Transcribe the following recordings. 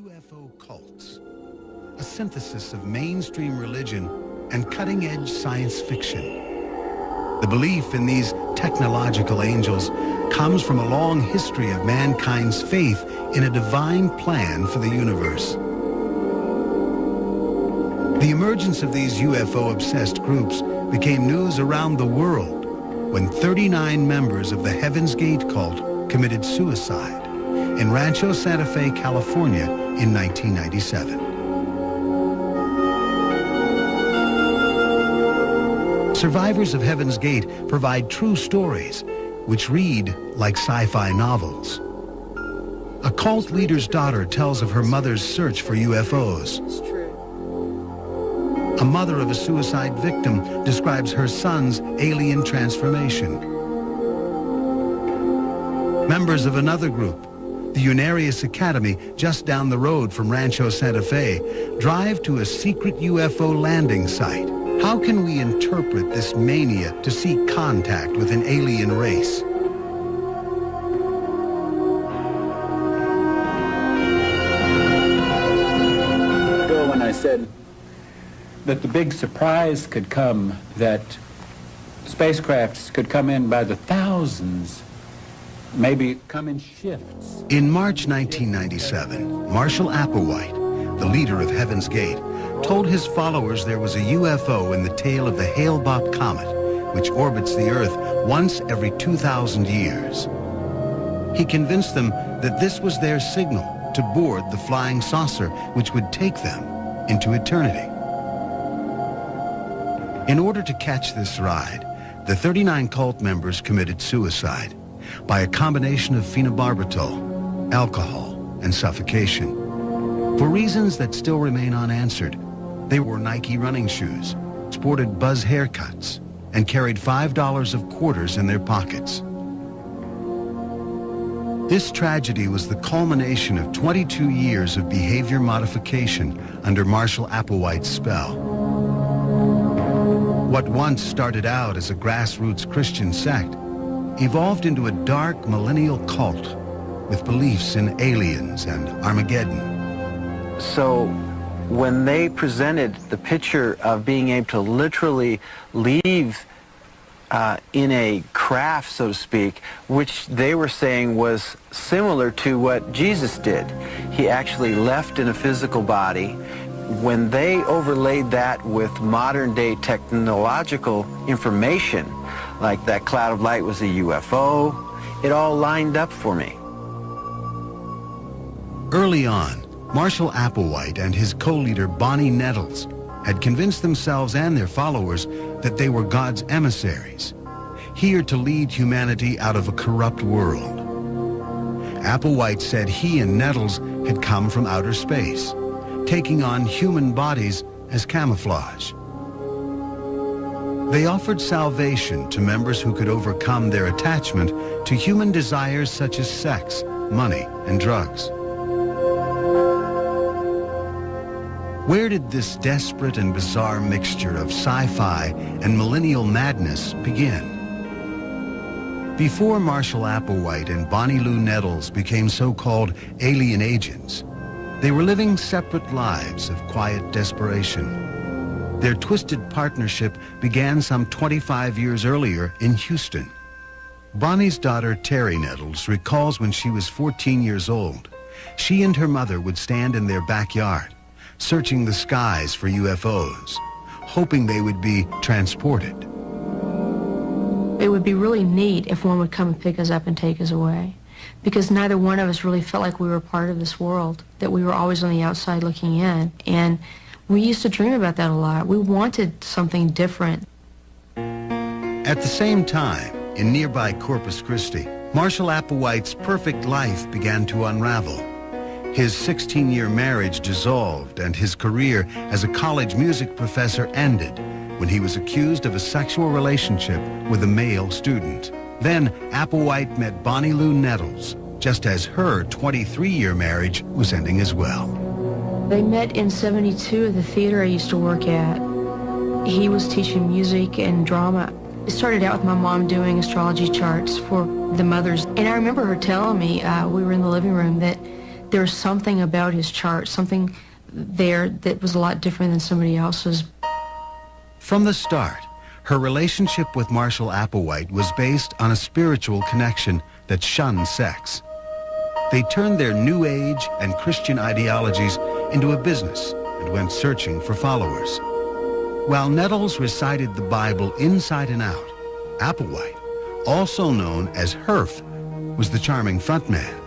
UFO cults, a synthesis of mainstream religion and cutting-edge science fiction. The belief in these technological angels comes from a long history of mankind's faith in a divine plan for the universe. The emergence of these UFO-obsessed groups became news around the world when 39 members of the Heaven's Gate cult committed suicide in Rancho Santa Fe, California in 1997. Survivors of Heaven's Gate provide true stories which read like sci-fi novels. A cult leader's daughter tells of her mother's search for UFOs. A mother of a suicide victim describes her son's alien transformation. Members of another group, the Unarius Academy, just down the road from Rancho Santa Fe, drive to a secret UFO landing site. How can we interpret this mania to seek contact with an alien race? When I said that the big surprise could come, that spacecrafts could come in by the thousands, maybe come in shifts. In March 1997, Marshall Applewhite, the leader of Heaven's Gate, told his followers there was a UFO in the tail of the Hale-Bopp comet, which orbits the Earth once every 2,000 years. He convinced them that this was their signal to board the flying saucer which would take them into eternity. In order to catch this ride, the 39 cult members committed suicide by a combination of phenobarbital, alcohol, and suffocation. For reasons that still remain unanswered, they wore Nike running shoes, sported buzz haircuts, and carried $5 of quarters in their pockets. This tragedy was the culmination of 22 years of behavior modification under Marshall Applewhite's spell. What once started out as a grassroots Christian sect evolved into a dark millennial cult with beliefs in aliens and Armageddon. So when they presented the picture of being able to literally leave in a craft, so to speak, which they were saying was similar to what Jesus did. He actually left in a physical body. When they overlaid that with modern-day technological information, like that cloud of light was a UFO, it all lined up for me. Early on, Marshall Applewhite and his co-leader Bonnie Nettles had convinced themselves and their followers that they were God's emissaries, here to lead humanity out of a corrupt world. Applewhite said he and Nettles had come from outer space, taking on human bodies as camouflage. They offered salvation to members who could overcome their attachment to human desires such as sex, money, and drugs. Where did this desperate and bizarre mixture of sci-fi and millennial madness begin? Before Marshall Applewhite and Bonnie Lou Nettles became so-called alien agents, they were living separate lives of quiet desperation. Their twisted partnership began some 25 years earlier in Houston. Bonnie's daughter, Terry Nettles, recalls when she was 14 years old, she and her mother would stand in their backyard, searching the skies for UFOs, hoping they would be transported. It would be really neat if one would come and pick us up and take us away, because neither one of us really felt like we were part of this world, that we were always on the outside looking in. And we used to dream about that a lot. We wanted something different. At the same time, in nearby Corpus Christi, Marshall Applewhite's perfect life began to unravel. His 16-year marriage dissolved and his career as a college music professor ended when he was accused of a sexual relationship with a male student. Then Applewhite met Bonnie Lou Nettles, just as her 23-year marriage was ending as well. They met in '72 at the theater I used to work at. He was teaching music and drama. It started out with my mom doing astrology charts for the mothers. And I remember her telling me, we were in the living room, that There was something about his chart, something there that was a lot different than somebody else's. From the start, her relationship with Marshall Applewhite was based on a spiritual connection that shunned sex. They turned their New Age and Christian ideologies into a business and went searching for followers. While Nettles recited the Bible inside and out, Applewhite, also known as Herf, was the charming frontman.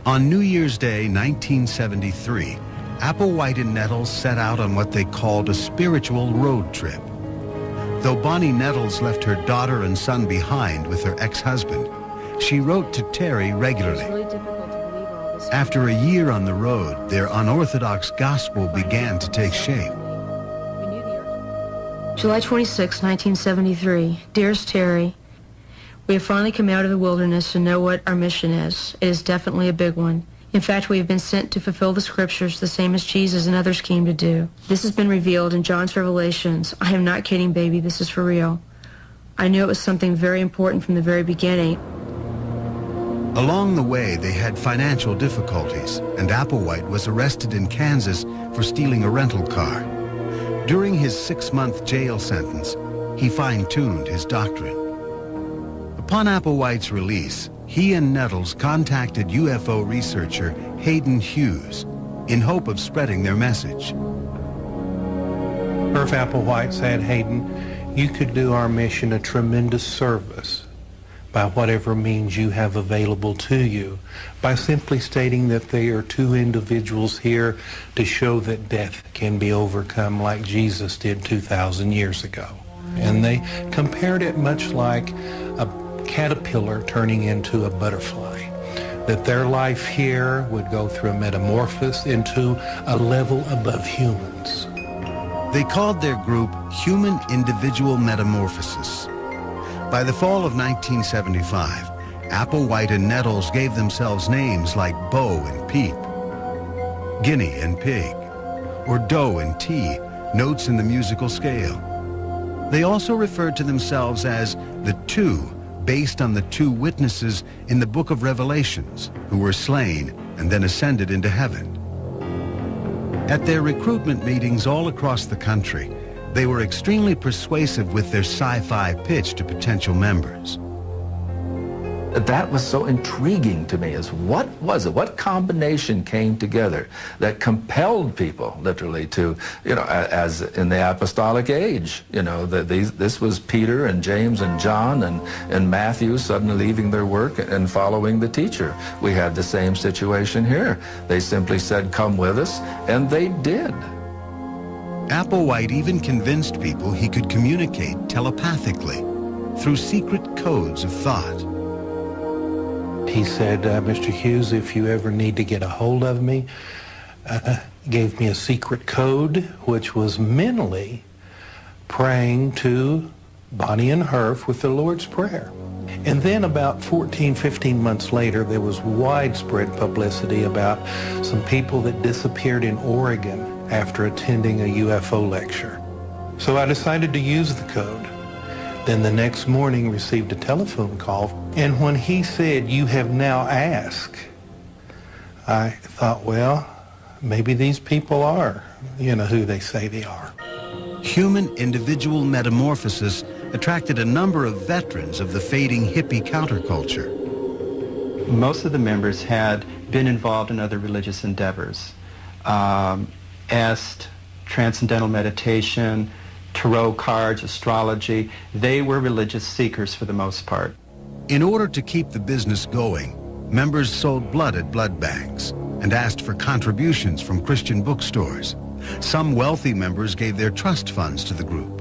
On New Year's Day, 1973, Applewhite and Nettles set out on what they called a spiritual road trip. Though Bonnie Nettles left her daughter and son behind with her ex-husband, she wrote to Terry regularly. After a year on the road, their unorthodox gospel began to take shape. July 26, 1973. Dearest Terry, we have finally come out of the wilderness and know what our mission is. It is definitely a big one. In fact, we have been sent to fulfill the scriptures the same as Jesus and others came to do. This has been revealed in John's Revelations. I am not kidding, baby. This is for real. I knew it was something very important from the very beginning. Along the way, they had financial difficulties, and Applewhite was arrested in Kansas for stealing a rental car. During his 6-month jail sentence, he fine-tuned his doctrine. Upon Applewhite's release, he and Nettles contacted UFO researcher Hayden Hughes in hope of spreading their message. Herf Applewhite said, Hayden, you could do our mission a tremendous service by whatever means you have available to you, by simply stating that there are two individuals here to show that death can be overcome like Jesus did 2,000 years ago. And they compared it much like a caterpillar turning into a butterfly, that their life here would go through a metamorphosis into a level above humans. They called their group Human Individual Metamorphosis. By the fall of 1975, Applewhite and Nettles gave themselves names like Bo and Peep, Guinea and Pig, or Do and Tea, notes in the musical scale. They also referred to themselves as the Two, based on the two witnesses in the book of Revelations who were slain and then ascended into heaven. At their recruitment meetings all across the country, they were extremely persuasive with their sci-fi pitch to potential members. That was so intriguing to me, is what was it? What combination came together that compelled people literally to, as in the apostolic age, this was Peter and James and John and Matthew suddenly leaving their work and following the teacher. We had the same situation here. They simply said, come with us, and they did. Applewhite even convinced people he could communicate telepathically through secret codes of thought. He said, Mr. Hughes, if you ever need to get a hold of me, gave me a secret code, which was mentally praying to Bonnie and Herf with the Lord's Prayer. And then about 14, 15 months later, there was widespread publicity about some people that disappeared in Oregon after attending a UFO lecture. So I decided to use the code. Then the next morning received a telephone call, and when he said, you have now asked, I thought, well, maybe these people are, who they say they are. Human Individual Metamorphosis attracted a number of veterans of the fading hippie counterculture. Most of the members had been involved in other religious endeavors. Est, transcendental meditation, tarot cards, astrology. They were religious seekers for the most part. In order to keep the business going, members sold blood at blood banks and asked for contributions from Christian bookstores. Some wealthy members gave their trust funds to the group.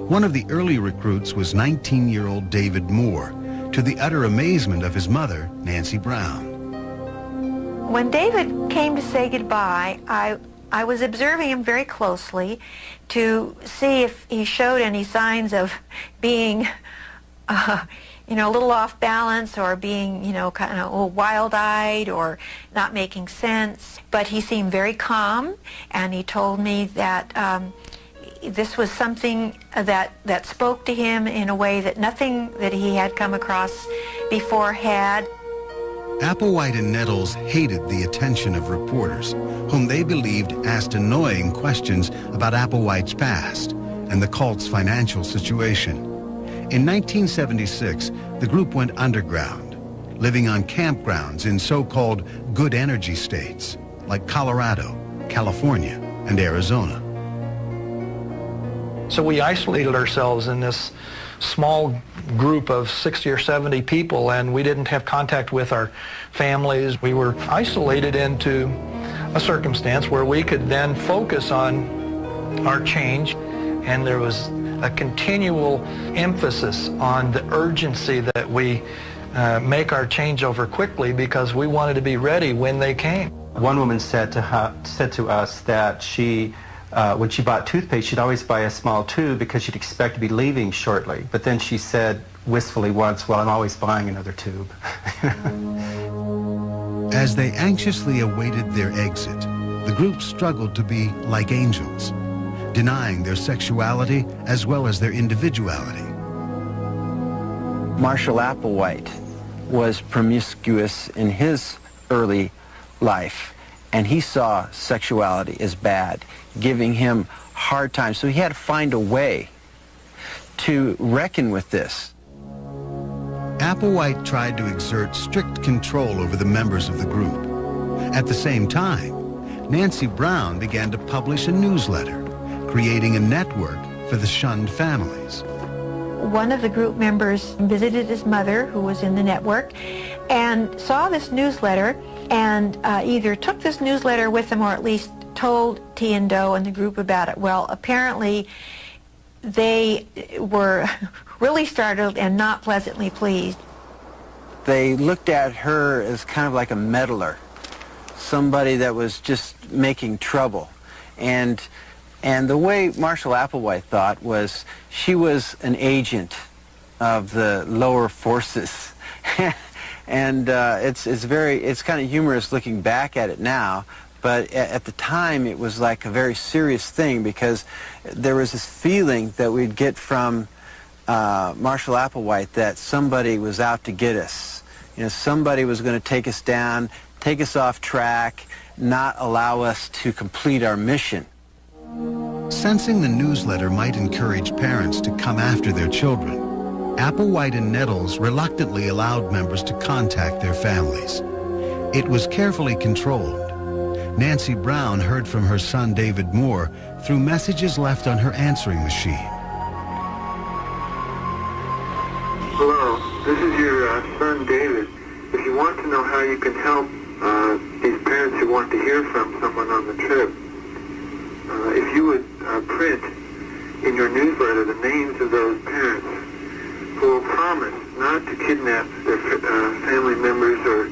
One of the early recruits was 19-year-old David Moore, to the utter amazement of his mother, Nancy Brown. When David came to say goodbye, I was observing him very closely to see if he showed any signs of being, a little off balance or being, kind of wild-eyed or not making sense. But he seemed very calm, and he told me that this was something that spoke to him in a way that nothing that he had come across before had. Applewhite and Nettles hated the attention of reporters, whom they believed asked annoying questions about Applewhite's past and the cult's financial situation. In 1976, the group went underground, living on campgrounds in so-called good energy states like Colorado, California, and Arizona. So we isolated ourselves in this small group of 60 or 70 people, and we didn't have contact with our families. We were isolated into a circumstance where we could then focus on our change, and there was a continual emphasis on the urgency that we make our changeover quickly, because we wanted to be ready when they came. One woman said to us that she, when she bought toothpaste, she'd always buy a small tube because she'd expect to be leaving shortly. But then she said wistfully once, well, I'm always buying another tube. As they anxiously awaited their exit, the group struggled to be like angels, denying their sexuality as well as their individuality. Marshall Applewhite was promiscuous in his early life, and he saw sexuality as bad, giving him hard time. So he had to find a way to reckon with this. Applewhite tried to exert strict control over the members of the group. At the same time, Nancy Brown began to publish a newsletter, creating a network for the shunned families. One of the group members visited his mother, who was in the network, and saw this newsletter, and either took this newsletter with him or at least told T and Doe and the group about it. Well, apparently they were really startled and not pleasantly pleased. They looked at her as kind of like a meddler, somebody that was just making trouble. And the way Marshall Applewhite thought was she was an agent of the lower forces. And it's kind of humorous looking back at it now, but at the time it was like a very serious thing, because there was this feeling that we'd get from Marshall Applewhite that somebody was out to get us. You know, somebody was going to take us down, take us off track, not allow us to complete our mission. Sensing the newsletter might encourage parents to come after their children, Applewhite and Nettles reluctantly allowed members to contact their families. It was carefully controlled. Nancy Brown heard from her son David Moore through messages left on her answering machine. Hello, this is your son David. If you want to know how you can help these parents who want to hear from someone on the trip, if you would print in your newsletter the names of those parents who will promise not to kidnap their family members or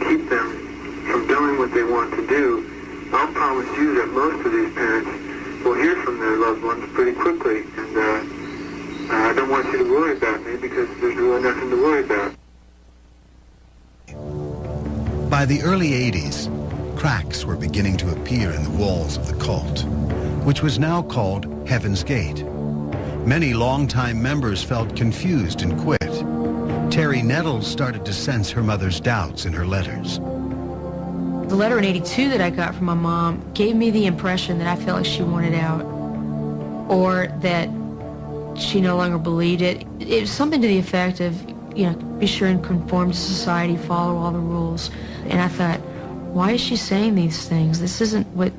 keep them from doing what they want to do, I'll promise you that most of these parents will hear from their loved ones pretty quickly. And I don't want you to worry about me, because there's really nothing to worry about. By the early 80s, cracks were beginning to appear in the walls of the cult, which was now called Heaven's Gate. Many longtime members felt confused and quit. Terry Nettles started to sense her mother's doubts in her letters. The letter in '82 that I got from my mom gave me the impression that I felt like she wanted out, or that she no longer believed it. It was something to the effect of, you know, be sure and conform to society, follow all the rules. And I thought, why is she saying these things? This isn't what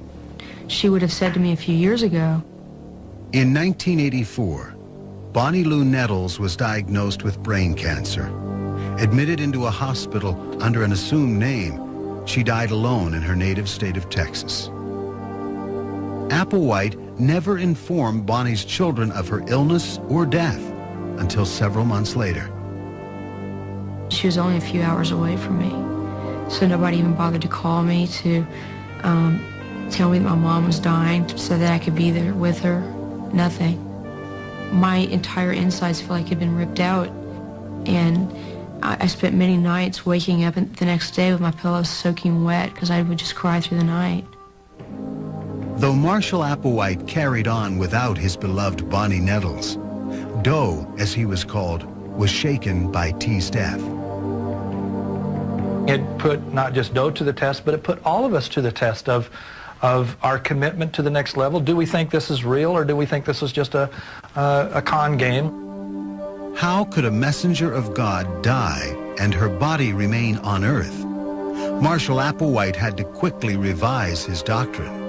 she would have said to me a few years ago. In 1984, Bonnie Lou Nettles was diagnosed with brain cancer. Admitted into a hospital under an assumed name, she died alone in her native state of Texas. Applewhite never informed Bonnie's children of her illness or death until several months later. She was only a few hours away from me, so nobody even bothered to call me to tell me that my mom was dying so that I could be there with her. Nothing. My entire insides felt like it had been ripped out, and I spent many nights waking up the next day with my pillows soaking wet because I would just cry through the night. Though Marshall Applewhite carried on without his beloved Bonnie Nettles, Doe, as he was called, was shaken by T's death. It put not just Doe to the test, but it put all of us to the test of our commitment to the next level. Do we think this is real, or do we think this is just a con game? How could a messenger of God die and her body remain on Earth? Marshall Applewhite had to quickly revise his doctrine.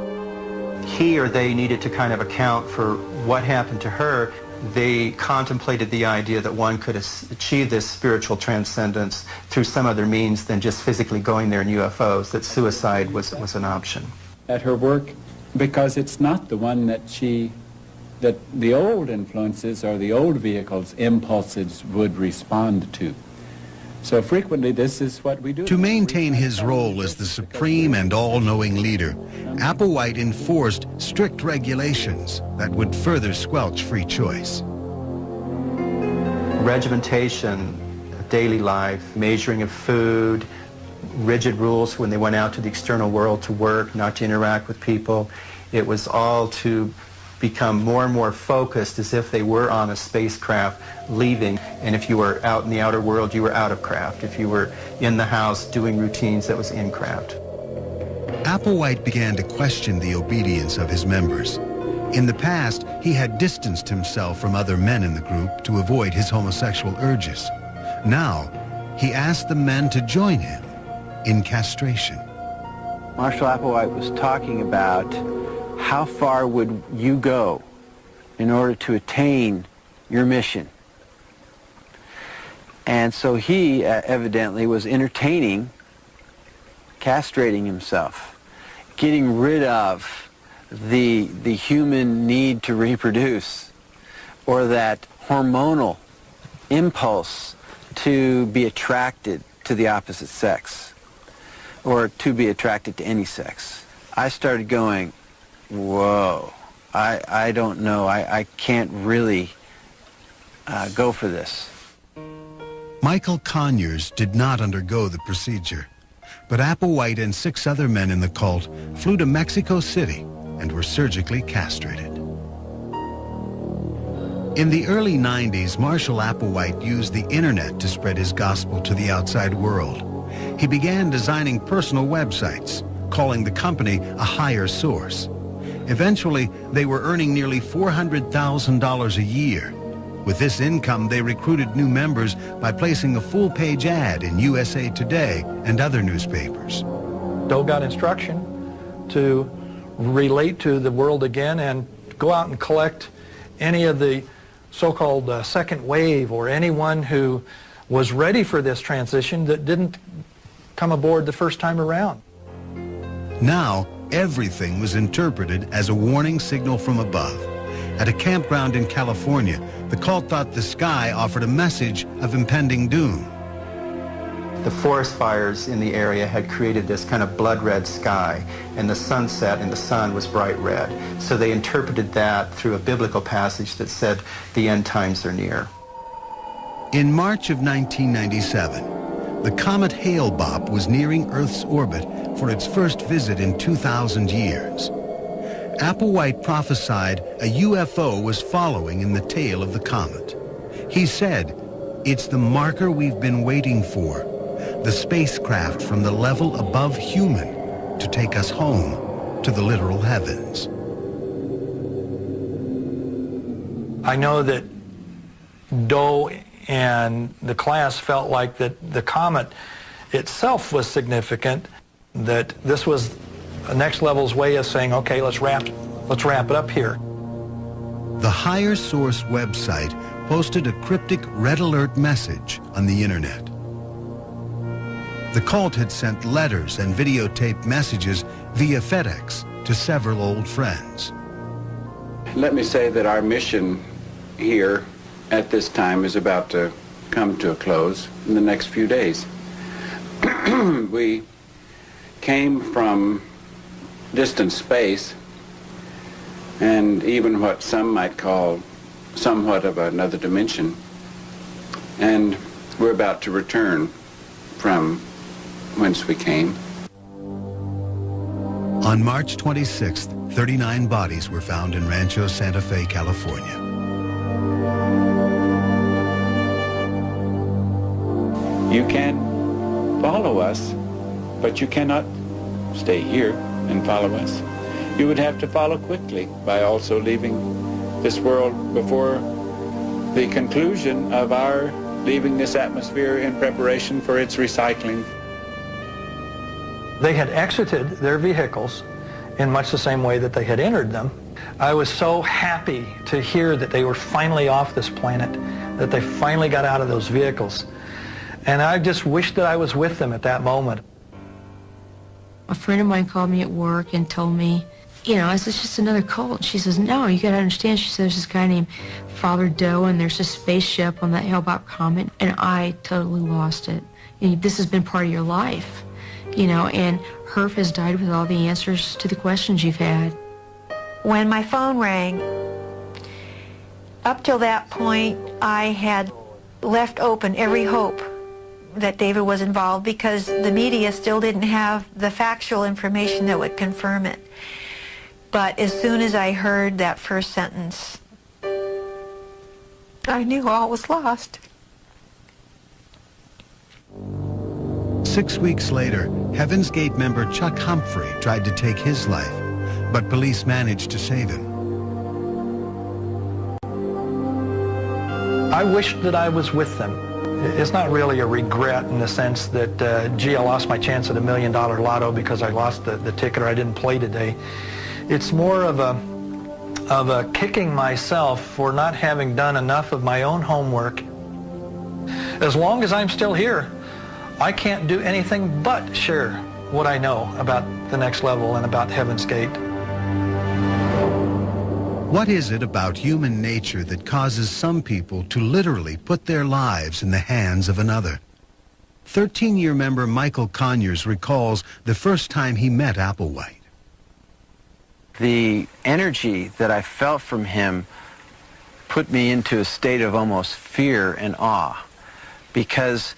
He or they needed to kind of account for what happened to her. They contemplated the idea that one could achieve this spiritual transcendence through some other means than just physically going there in UFOs, that suicide was an option. At her work, because it's not the one that the old influences or the old vehicles, impulses would respond to. So frequently this is what we do. To maintain his role as the supreme and all-knowing leader, Applewhite enforced strict regulations that would further squelch free choice. Regimentation, daily life, measuring of food, rigid rules when they went out to the external world to work, not to interact with people. It was all to become more and more focused as if they were on a spacecraft leaving, and if you were out in the outer world, you were out of craft. If you were in the house doing routines, that was in craft. Applewhite began to question the obedience of his members. In the past, he had distanced himself from other men in the group to avoid his homosexual urges. Now, he asked the men to join him in castration. Marshall Applewhite was talking about how far would you go in order to attain your mission. And so he evidently was entertaining castrating himself, getting rid of the human need to reproduce, or that hormonal impulse to be attracted to the opposite sex, or to be attracted to any sex. I started going, whoa, I don't know, I can't really go for this. Michael Conyers did not undergo the procedure, but Applewhite and 6 other men in the cult flew to Mexico City and were surgically castrated. In the early 90s, Marshall Applewhite used the internet to spread his gospel to the outside world. He began designing personal websites, calling the company a higher source. Eventually, they were earning nearly $400,000 a year. With this income, they recruited new members by placing a full-page ad in USA Today and other newspapers. Doe got instruction to relate to the world again and go out and collect any of the so-called second wave, or anyone who was ready for this transition that didn't come aboard the first time around. Now, everything was interpreted as a warning signal from above. At a campground in California, the cult thought the sky offered a message of impending doom. The forest fires in the area had created this kind of blood red sky, and the sunset in the sun was bright red. So they interpreted that through a biblical passage that said the end times are near. In March of 1997, the comet Hale-Bopp was nearing Earth's orbit for its first visit in 2,000 years. Applewhite prophesied a UFO was following in the tail of the comet. He said, "It's the marker we've been waiting for, the spacecraft from the level above human to take us home to the literal heavens." I know that Doe and the class felt like that the comet itself was significant, that this was a next level's way of saying, okay, let's wrap it up here. The Higher Source website posted a cryptic red alert message on the internet. The cult had sent letters and videotaped messages via FedEx to several old friends. Let me say that our mission here at this time is about to come to a close in the next few days. We came from distant space, and even what some might call somewhat of another dimension, and we're about to return from whence we came. On March 26th, 39 bodies were found in Rancho Santa Fe, California. You can follow us, but you cannot stay here and follow us. You would have to follow quickly by also leaving this world before the conclusion of our leaving this atmosphere in preparation for its recycling. They had exited their vehicles in much the same way that they had entered them. I was so happy to hear that they were finally off this planet, that they finally got out of those vehicles. And I just wished that I was with them at that moment. A friend of mine called me at work and told me, you know, it's just another cult. She says, no, you got to understand. She says, there's this guy named Father Doe, and there's a spaceship on that Hale-Bopp comet, and I totally lost it. You know, this has been part of your life, you know, and Herf has died with all the answers to the questions you've had. When my phone rang, up till that point, I had left open every hope that David was involved because the media still didn't have the factual information that would confirm it. But as soon as I heard that first sentence, I knew all was lost. 6 weeks later, Heaven's Gate member Chuck Humphrey tried to take his life, but police managed to save him. I wished that I was with them. It's not really a regret in the sense that, gee, I lost my chance at $1 million lotto because I lost the ticket or I didn't play today. It's more of a kicking myself for not having done enough of my own homework. As long as I'm still here, I can't do anything but share what I know about the next level and about Heaven's Gate. What is it about human nature that causes some people to literally put their lives in the hands of another? 13-year member Michael Conyers recalls the first time he met Applewhite. The energy that I felt from him put me into a state of almost fear and awe, because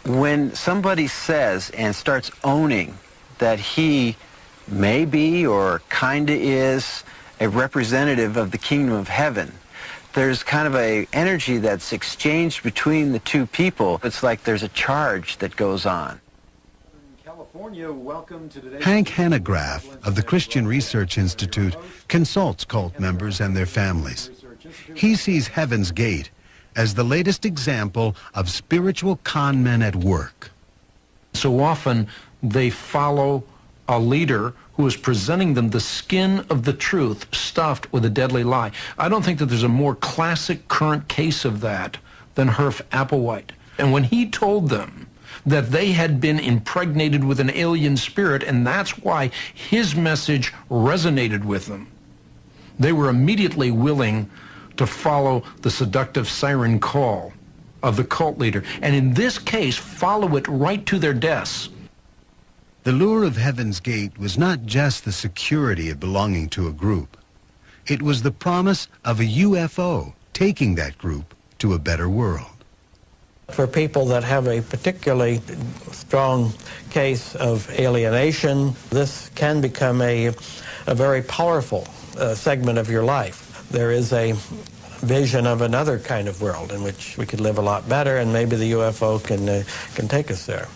when somebody says and starts owning that he may be or kinda is a representative of the kingdom of heaven, there's kind of a energy that's exchanged between the two people. It's like there's a charge that goes on. Hank Hanegraaff of the Christian Research Institute consults cult members and their families. He sees Heaven's Gate as the latest example of spiritual con men at work. So often they follow a leader who is presenting them the skin of the truth stuffed with a deadly lie. I don't think that there's a more classic current case of that than Herf Applewhite. And when he told them that they had been impregnated with an alien spirit, and that's why his message resonated with them, they were immediately willing to follow the seductive siren call of the cult leader, and in this case, follow it right to their deaths. The lure of Heaven's Gate was not just the security of belonging to a group. It was the promise of a UFO taking that group to a better world. For people that have a particularly strong case of alienation, this can become a very powerful segment of your life. There is a vision of another kind of world in which we could live a lot better, and maybe the UFO can take us there.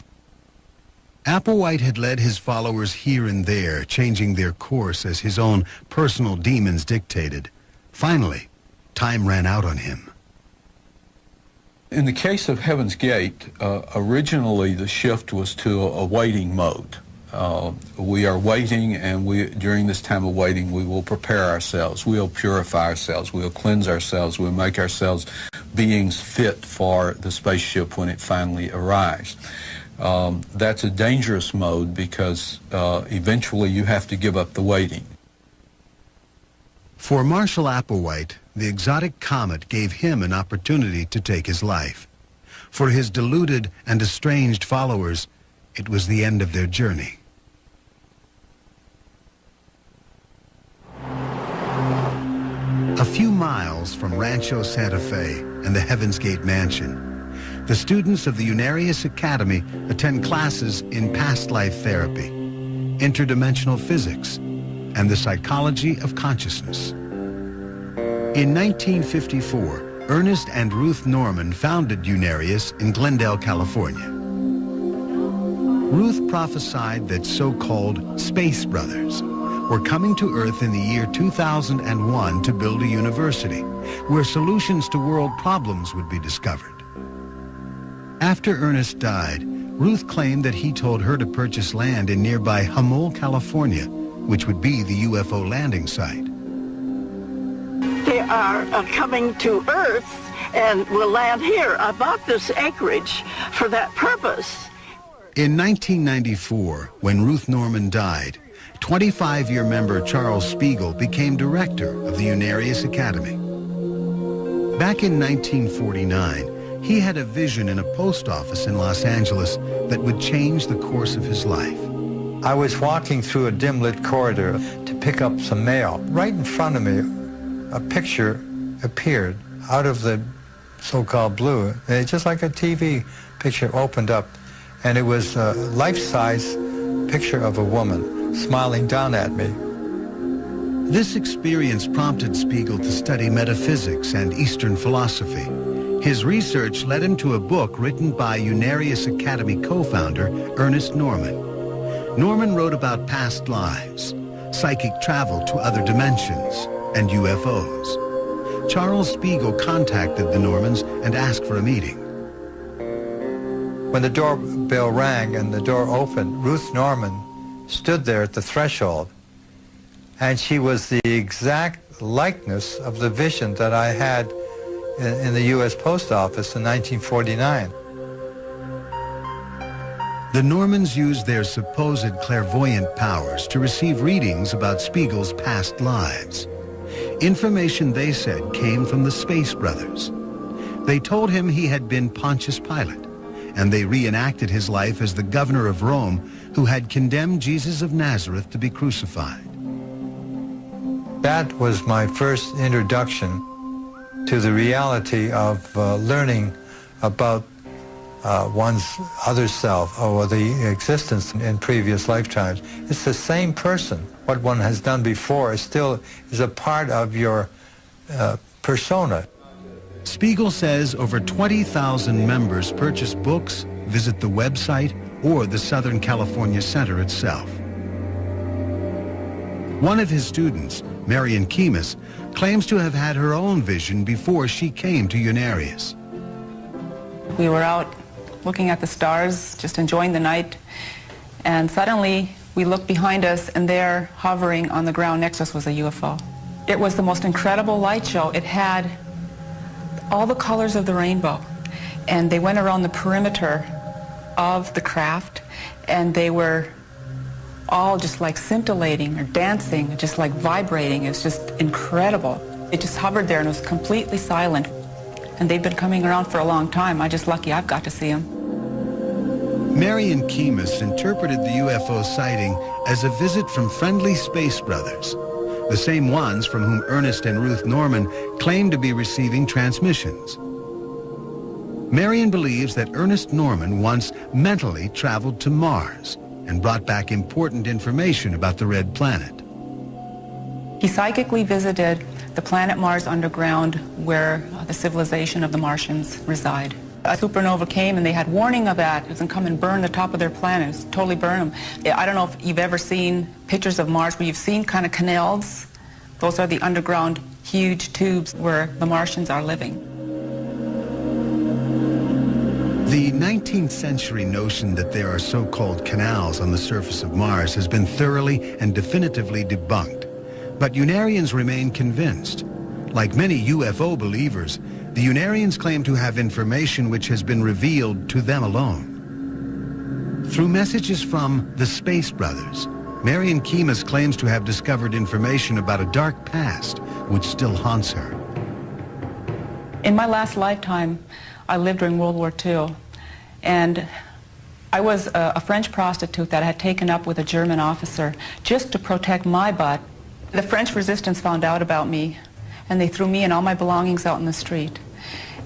Applewhite had led his followers here and there, changing their course as his own personal demons dictated. Finally, time ran out on him. In the case of Heaven's Gate, originally the shift was to a waiting mode. We are waiting, and during this time of waiting, we will prepare ourselves. We'll purify ourselves. We'll cleanse ourselves. We'll make ourselves beings fit for the spaceship when it finally arrives. That's a dangerous mode because eventually you have to give up the waiting. For Marshall Applewhite, the exotic comet gave him an opportunity to take his life. For his deluded and estranged followers, it was the end of their journey. A few miles from Rancho Santa Fe and the Heaven's Gate Mansion, the students of the Unarius Academy attend classes in past life therapy, interdimensional physics, and the psychology of consciousness. In 1954, Ernest and Ruth Norman founded Unarius in Glendale, California. Ruth prophesied that so-called space brothers were coming to Earth in the year 2001 to build a university where solutions to world problems would be discovered. After Ernest died, Ruth claimed that he told her to purchase land in nearby Humboldt, California, which would be the UFO landing site. They are coming to Earth and will land here. I bought this acreage for that purpose. In 1994, when Ruth Norman died, 25-year member Charles Spiegel became director of the Unarius Academy. Back in 1949, he had a vision in a post office in Los Angeles that would change the course of his life. I was walking through a dim-lit corridor to pick up some mail. Right in front of me, a picture appeared out of the so-called blue. And just like a TV picture opened up, and it was a life-size picture of a woman smiling down at me. This experience prompted Spiegel to study metaphysics and Eastern philosophy. His research led him to a book written by Unarius Academy co-founder Ernest Norman. Norman wrote about past lives, psychic travel to other dimensions, and UFOs. Charles Spiegel contacted the Normans and asked for a meeting. When the doorbell rang and the door opened, Ruth Norman stood there at the threshold, and she was the exact likeness of the vision that I had in the U.S. Post Office in 1949. The Normans used their supposed clairvoyant powers to receive readings about Spiegel's past lives. Information, they said, came from the Space Brothers. They told him he had been Pontius Pilate, and they reenacted his life as the governor of Rome who had condemned Jesus of Nazareth to be crucified. That was my first introduction to the reality of learning about one's other self or the existence in previous lifetimes. It's the same person. What one has done before is still a part of your persona. Spiegel says over 20,000 members purchase books, visit the website, or the Southern California Center itself. One of his students, Marion Kemis, claims to have had her own vision before she came to Unarius. We were out looking at the stars, just enjoying the night, and suddenly we looked behind us, and there, hovering on the ground next to us, was a UFO. It was the most incredible light show. It had all the colors of the rainbow, and they went around the perimeter of the craft, and they were all just like scintillating or dancing, just like vibrating. It was just incredible. It just hovered there and it was completely silent. And they've been coming around for a long time. I'm just lucky I've got to see them. Marion Kemis interpreted the UFO sighting as a visit from friendly space brothers, the same ones from whom Ernest and Ruth Norman claimed to be receiving transmissions. Marion believes that Ernest Norman once mentally traveled to Mars and brought back important information about the red planet. He psychically visited the planet Mars underground where the civilization of the Martians reside. A supernova came and they had warning of that. It was going to come and burn the top of their planet. It was totally burn them. I don't know if you've ever seen pictures of Mars where you've seen kind of canals. Those are the underground huge tubes where the Martians are living. The 19th century notion that there are so-called canals on the surface of Mars has been thoroughly and definitively debunked. But Unarians remain convinced. Like many UFO believers, the Unarians claim to have information which has been revealed to them alone. Through messages from the Space Brothers, Marion Kemis claims to have discovered information about a dark past which still haunts her. In my last lifetime, I lived during World War II, and I was a French prostitute that I had taken up with a German officer just to protect my butt. The French resistance found out about me, and they threw me and all my belongings out in the street.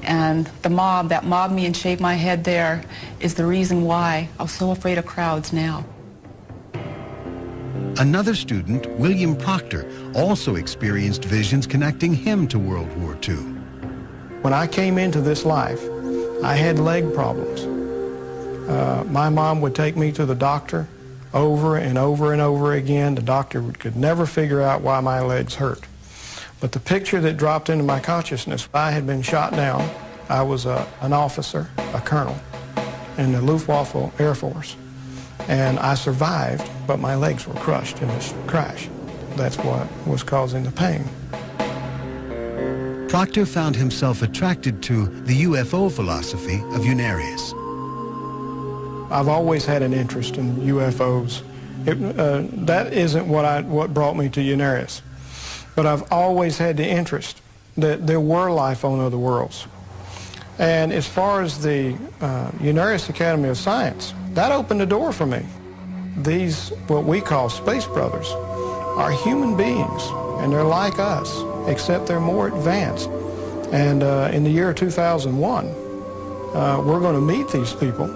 And the mob that mobbed me and shaved my head there is the reason why I was so afraid of crowds now. Another student, William Proctor, also experienced visions connecting him to World War II. When I came into this life, I had leg problems. My mom would take me to the doctor over and over and over again. The doctor could never figure out why my legs hurt. But the picture that dropped into my consciousness, I had been shot down. I was an officer, a colonel, in the Luftwaffe Air Force. And I survived, but my legs were crushed in this crash. That's what was causing the pain. Proctor found himself attracted to the UFO philosophy of Unarius. I've always had an interest in UFOs. That isn't what brought me to Unarius. But I've always had the interest that there were life on other worlds. And as far as the Unarius Academy of Science, that opened the door for me. These, what we call space brothers, are human beings, and they're like us, except they're more advanced. And in the year 2001, we're going to meet these people.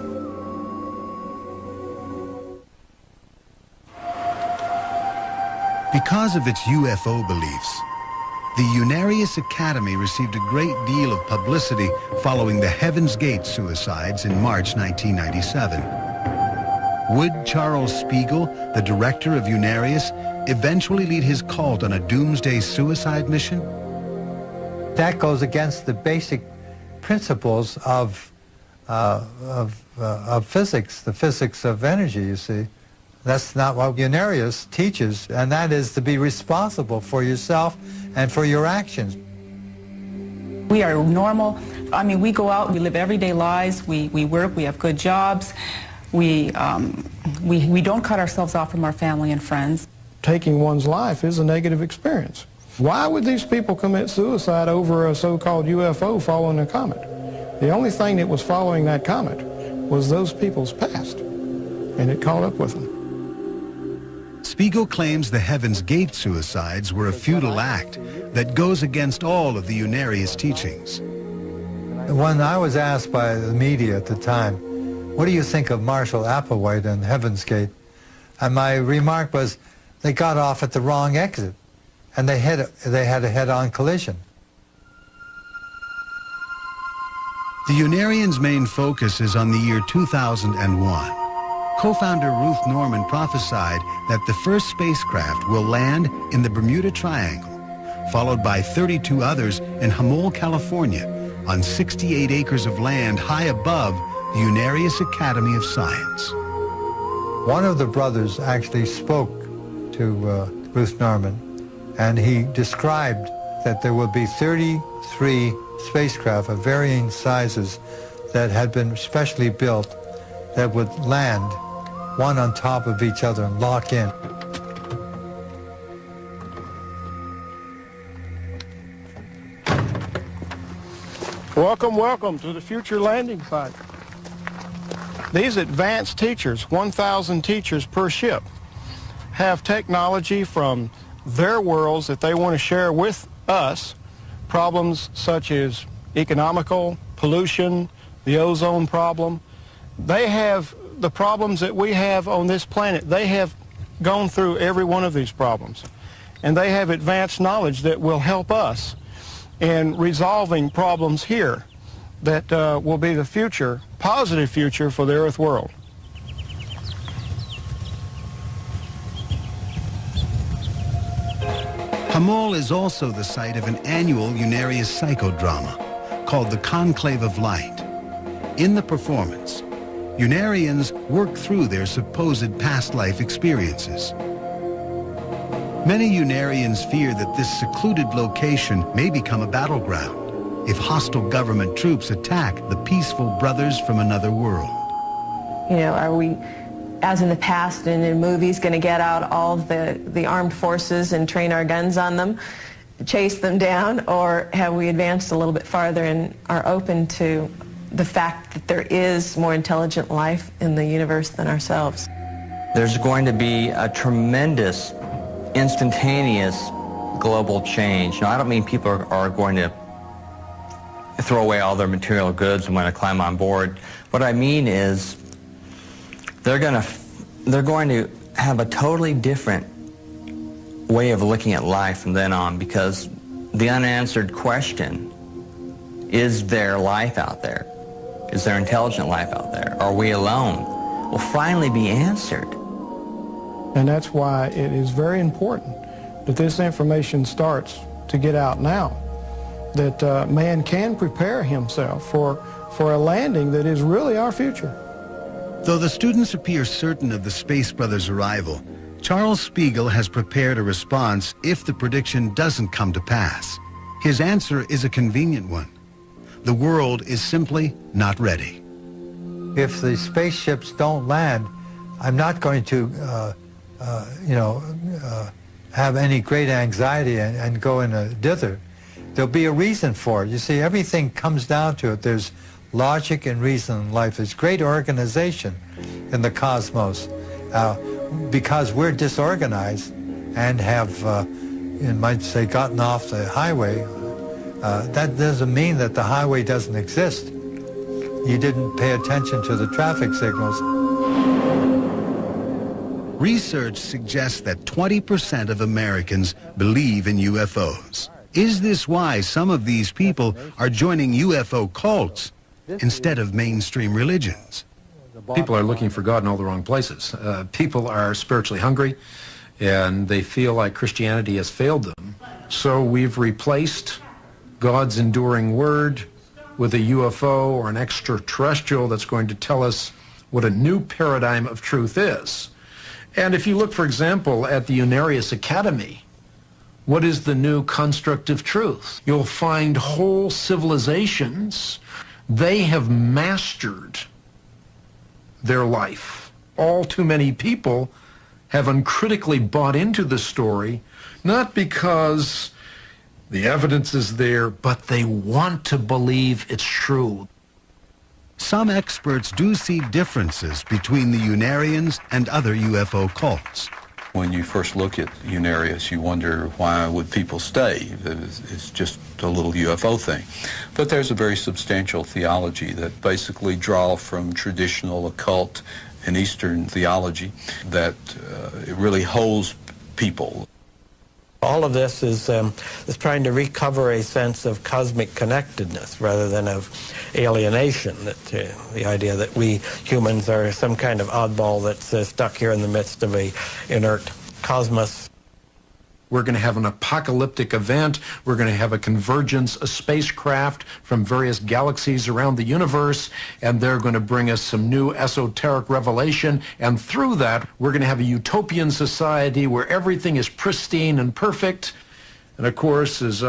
Because of its UFO beliefs, the Unarius Academy received a great deal of publicity following the Heaven's Gate suicides in March 1997. Would Charles Spiegel, the director of Unarius, eventually lead his cult on a doomsday suicide mission? That goes against the basic principles of physics, the physics of energy, you see. That's not what Unarius teaches, and that is to be responsible for yourself and for your actions. We are normal. I mean, we go out, we live everyday lives, we work, we have good jobs. We don't cut ourselves off from our family and friends. Taking one's life is a negative experience. Why would these people commit suicide over a so-called UFO following a comet? The only thing that was following that comet was those people's past, and it caught up with them. Spiegel claims the Heaven's Gate suicides were a futile act that goes against all of the Unarius teachings. When I was asked by the media at the time, what do you think of Marshall Applewhite and Heaven's Gate? And my remark was, they got off at the wrong exit, and they had a head-on collision. The Unarians' main focus is on the year 2001. Co-founder Ruth Norman prophesied that the first spacecraft will land in the Bermuda Triangle, followed by 32 others in Hamol, California, on 68 acres of land high above the Unarius Academy of Science. One of the brothers actually spoke to Ruth Norman, and he described that there would be 33 spacecraft of varying sizes that had been specially built that would land one on top of each other and lock in. Welcome, welcome to the future landing site. These advanced teachers, 1,000 teachers per ship, have technology from their worlds that they want to share with us, problems such as economical, pollution, the ozone problem. They have the problems that we have on this planet. They have gone through every one of these problems, and they have advanced knowledge that will help us in resolving problems here that will be the future, positive future for the Earth world. Hamol is also the site of an annual Unarius psychodrama called the Conclave of Light. In the performance, Unarians work through their supposed past life experiences. Many Unarians fear that this secluded location may become a battleground if hostile government troops attack the peaceful brothers from another world. You know, are we, as in the past and in movies, going to get out all the armed forces and train our guns on them, chase them down, or have we advanced a little bit farther and are open to the fact that there is more intelligent life in the universe than ourselves? There's going to be a tremendous, instantaneous global change. Now, I don't mean people are going to throw away all their material goods and want to climb on board. What I mean is they're going to have a totally different way of looking at life from then on, because the unanswered question, is there life out there? Is there intelligent life out there? Are we alone? Will finally be answered. And that's why it is very important that this information starts to get out now, that man can prepare himself for a landing that is really our future. Though the students appear certain of the Space Brothers' arrival, Charles Spiegel has prepared a response if the prediction doesn't come to pass. His answer is a convenient one. The world is simply not ready. If the spaceships don't land, I'm not going to, have any great anxiety and go in a dither. There'll be a reason for it. You see, everything comes down to it. There's logic and reason in life. There's great organization in the cosmos. Because we're disorganized and have, you might say, gotten off the highway, that doesn't mean that the highway doesn't exist. You didn't pay attention to the traffic signals. Research suggests that 20% of Americans believe in UFOs. Is this why some of these people are joining UFO cults instead of mainstream religions? People are looking for God in all the wrong places. People are spiritually hungry, and they feel like Christianity has failed them. So we've replaced God's enduring word with a UFO or an extraterrestrial that's going to tell us what a new paradigm of truth is. And if you look, for example, at the Unarius Academy, what is the new construct of truth? You'll find whole civilizations, they have mastered their life. All too many people have uncritically bought into the story, not because the evidence is there, but they want to believe it's true. Some experts do see differences between the Unarians and other UFO cults. When you first look at Unarius, you wonder why would people stay? It's just a little UFO thing. But there's a very substantial theology that basically draw from traditional occult and Eastern theology that it really holds people. All of this is trying to recover a sense of cosmic connectedness rather than of alienation, that the idea that we humans are some kind of oddball that's stuck here in the midst of a inert cosmos. We're going to have an apocalyptic event. We're going to have a convergence of spacecraft from various galaxies around the universe, and they're going to bring us some new esoteric revelation. And through that, we're going to have a utopian society where everything is pristine and perfect. And of course, as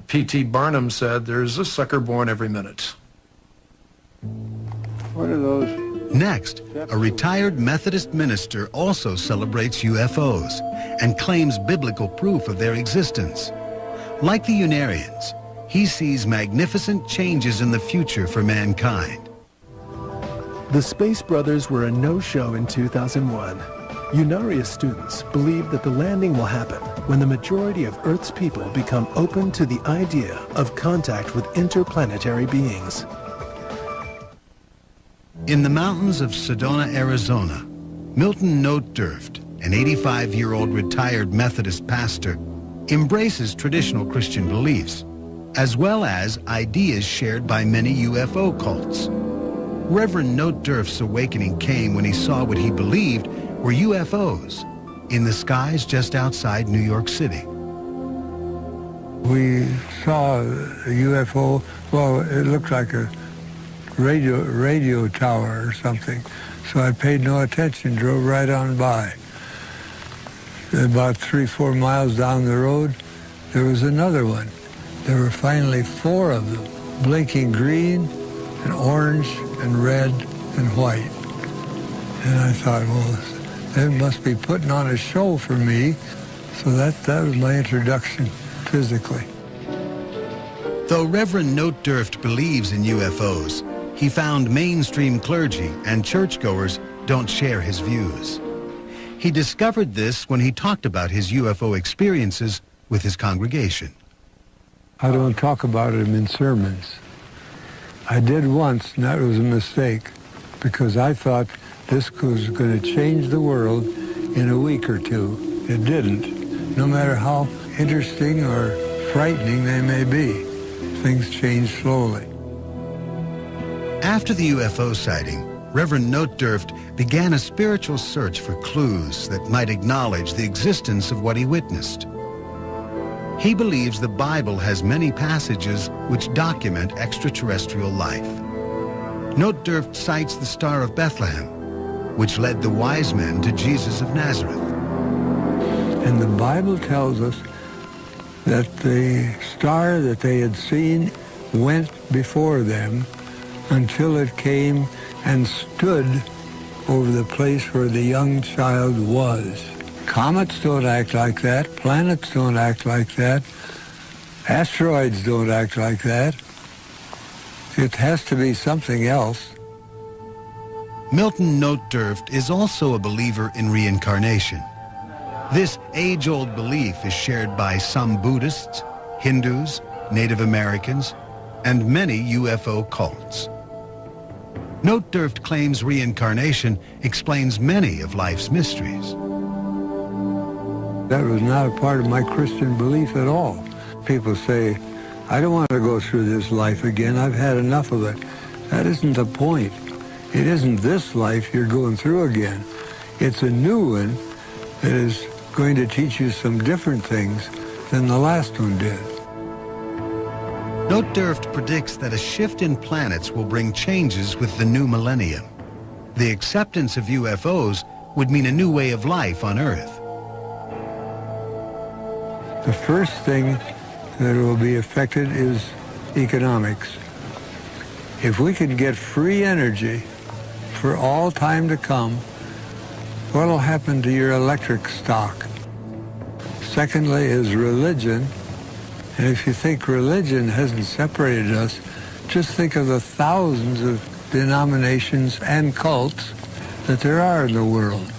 P.T. Barnum said, there's a sucker born every minute. What are those? Next, a retired Methodist minister also celebrates UFOs and claims biblical proof of their existence. Like the Unarians, he sees magnificent changes in the future for mankind. The Space Brothers were a no-show in 2001. Unarius students believe that the landing will happen when the majority of Earth's people become open to the idea of contact with interplanetary beings. In the mountains of Sedona, Arizona, Milton Notdurft, an 85-year-old retired Methodist pastor, embraces traditional Christian beliefs, as well as ideas shared by many UFO cults. Reverend Notdurft's awakening came when he saw what he believed were UFOs in the skies just outside New York City. We saw a UFO, well, it looked like a radio tower or something. So I paid no attention, drove right on by. About 3-4 miles down the road, there was another one. There were finally 4 of them, blinking green and orange and red and white. And I thought, well, they must be putting on a show for me. So that was my introduction physically. Though Reverend Notdurft believes in UFOs, he found mainstream clergy and churchgoers don't share his views. He discovered this when he talked about his UFO experiences with his congregation. I don't talk about them in sermons. I did once, and that was a mistake, because I thought this was going to change the world in a week or two. It didn't. No matter how interesting or frightening they may be, things change slowly. After the UFO sighting, Reverend Notdurft began a spiritual search for clues that might acknowledge the existence of what he witnessed. He believes the Bible has many passages which document extraterrestrial life. Notdurft cites the Star of Bethlehem, which led the wise men to Jesus of Nazareth. And the Bible tells us that the star that they had seen went before them until it came and stood over the place where the young child was. Comets don't act like that. Planets don't act like that. Asteroids don't act like that. It has to be something else. Milton Notdurft is also a believer in reincarnation. This age-old belief is shared by some Buddhists, Hindus, Native Americans, and many UFO cults. Notdurft claims reincarnation explains many of life's mysteries. That was not a part of my Christian belief at all. People say, I don't want to go through this life again. I've had enough of it. That isn't the point. It isn't this life you're going through again. It's a new one that is going to teach you some different things than the last one did. Notdurft predicts that a shift in planets will bring changes with the new millennium. The acceptance of UFOs would mean a new way of life on Earth. The first thing that will be affected is economics. If we can get free energy for all time to come, what will happen to your electric stock? Secondly is religion. And if you think religion hasn't separated us, just think of the thousands of denominations and cults that there are in the world.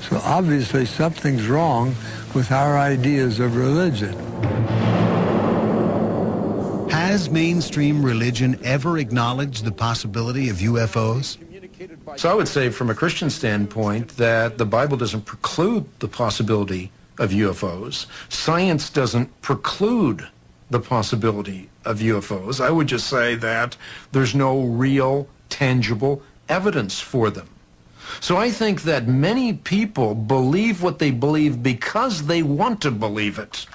So obviously something's wrong with our ideas of religion. Has mainstream religion ever acknowledged the possibility of UFOs? So I would say from a Christian standpoint that the Bible doesn't preclude the possibility of UFOs. Science doesn't preclude the possibility of UFOs. I would just say that there's no real, tangible evidence for them. So I think that many people believe what they believe because they want to believe it.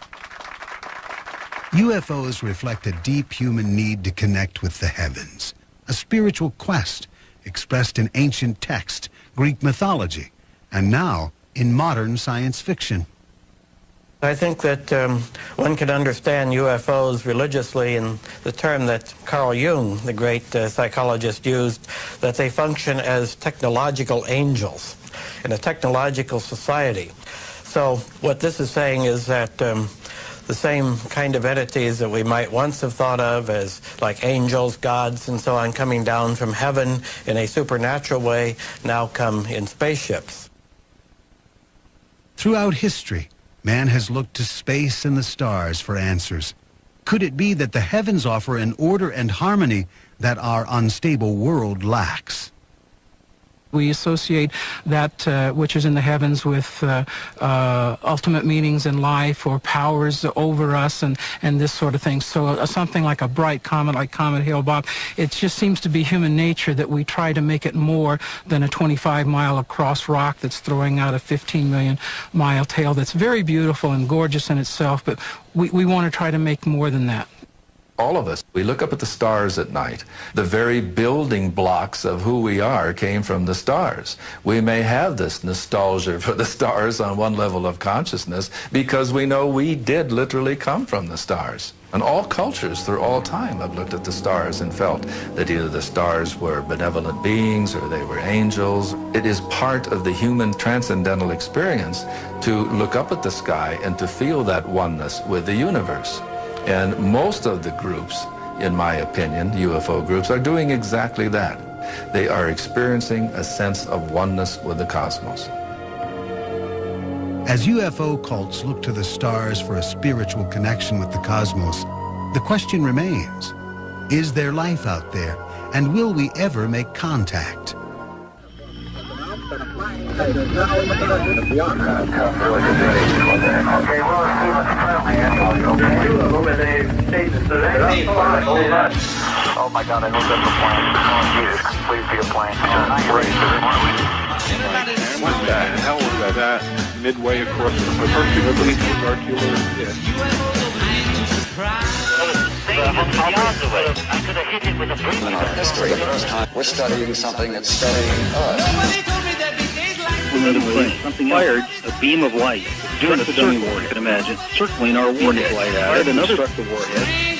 UFOs reflect a deep human need to connect with the heavens, a spiritual quest expressed in ancient text, Greek mythology, and now in modern science fiction. I think that one can understand UFOs religiously in the term that Carl Jung, the great psychologist, used, that they function as technological angels in a technological society. So what this is saying is that the same kind of entities that we might once have thought of as like angels, gods, and so on, coming down from heaven in a supernatural way, now come in spaceships. Throughout history, man has looked to space and the stars for answers. Could it be that the heavens offer an order and harmony that our unstable world lacks? We associate that which is in the heavens with ultimate meanings in life or powers over us and this sort of thing. So something like a bright comet, like Comet Hale-Bopp, it just seems to be human nature that we try to make it more than a 25-mile across rock that's throwing out a 15-million-mile tail that's very beautiful and gorgeous in itself, but we want to try to make more than that. All of us, we look up at the stars at night. The very building blocks of who we are came from the stars. We may have this nostalgia for the stars on one level of consciousness because we know we did literally come from the stars. And all cultures through all time have looked at the stars and felt that either the stars were benevolent beings or they were angels. It is part of the human transcendental experience to look up at the sky and to feel that oneness with the universe. And most of the groups, in my opinion, UFO groups, are doing exactly that. They are experiencing a sense of oneness with the cosmos. As UFO cults look to the stars for a spiritual connection with the cosmos, the question remains, is there life out there, and will we ever make contact? Okay, well, Oh my God, I hope that's a plane. Oh Jesus, please be a plane. What the hell was that? Midway across the first thing was circular. Yeah. I could have hit it with a brick. In our history, the first time we're studying something that's studying us. Something fired a beam of light, doing a circle, you can imagine, circling our warhead. Fired another destructive warhead.